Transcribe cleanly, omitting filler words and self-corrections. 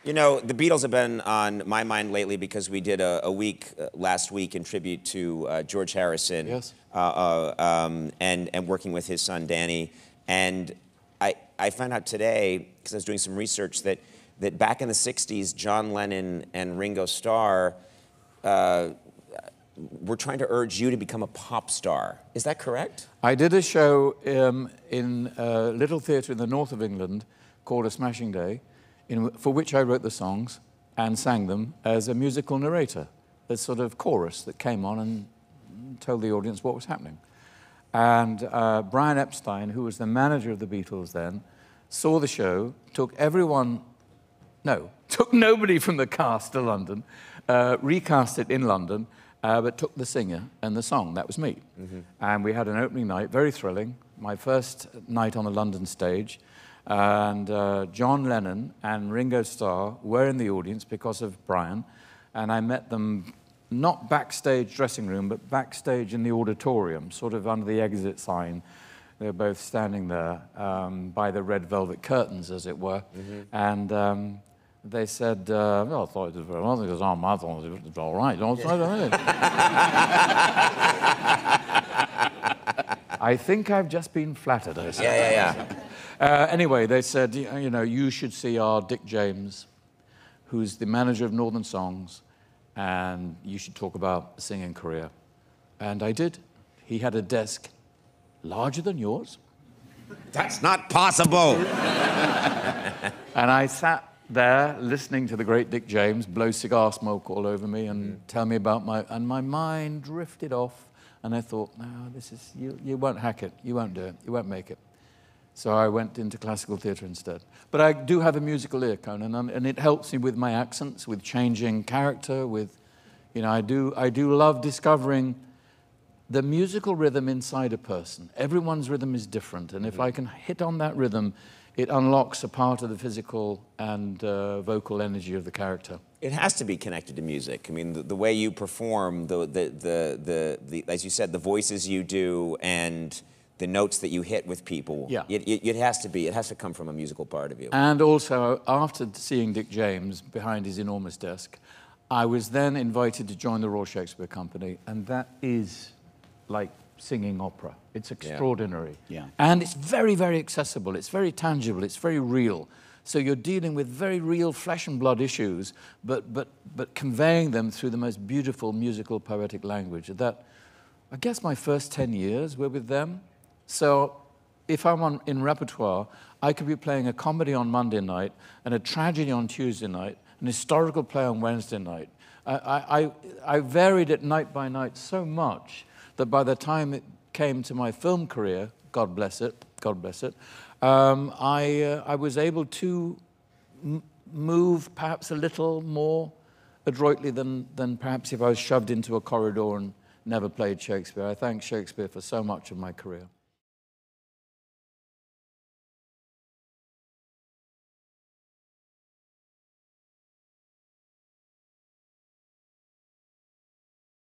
You know, the Beatles have been on my mind lately because we did a week last week in tribute to George Harrison. Yes. And working with his son Danny. And I found out today, because I was doing some research, that back in the 60s, John Lennon and Ringo Starr were trying to urge you to become a pop star. Is that correct? I did a show in a little theatre in the north of England called A Smashing Day, for which I wrote the songs and sang them as a musical narrator, a sort of chorus that came on and told the audience what was happening. And Brian Epstein, who was the manager of the Beatles then, saw the show, took nobody from the cast to London, recast it in London, but took the singer and the song. That was me. Mm-hmm. And we had an opening night, very thrilling, my first night on a London stage. And John Lennon and Ringo Starr were in the audience because of Brian, and I met them not backstage dressing room, but backstage in the auditorium, sort of under the exit sign. They were both standing there by the red velvet curtains, as it were. Mm-hmm. And they said, well, I thought it was very well, because I thought it was all right. I think I've just been flattered, I said. Yeah. Anyway, they said, you know, you should see our Dick James, who's the manager of Northern Songs, and you should talk about a singing career. And I did. He had a desk larger than yours. That's not possible. And I sat there listening to the great Dick James blow cigar smoke all over me and tell me about my mind drifted off, and I thought, no, this is, you won't hack it, you won't do it, you won't make it. So I went into classical theatre instead. But I do have a musical ear, Conan, and it helps me with my accents, with changing character, with, you know, I do love discovering the musical rhythm inside a person. Everyone's rhythm is different, and if I can hit on that rhythm, it unlocks a part of the physical and vocal energy of the character. It has to be connected to music. I mean, the way you perform, the as you said, the voices you do, and the notes that you hit with people. Yeah. It has to come from a musical part of you. And also, after seeing Dick James behind his enormous desk, I was then invited to join the Royal Shakespeare Company, and that is like singing opera. It's extraordinary. Yeah. And it's very, very accessible. It's very tangible. It's very real. So you're dealing with very real flesh and blood issues, but conveying them through the most beautiful musical, poetic language. That, I guess my first 10 years were with them. So if I'm in repertoire, I could be playing a comedy on Monday night and a tragedy on Tuesday night, an historical play on Wednesday night. I varied it night by night so much that by the time it came to my film career, God bless it, I was able to move perhaps a little more adroitly than perhaps if I was shoved into a corridor and never played Shakespeare. I thank Shakespeare for so much of my career.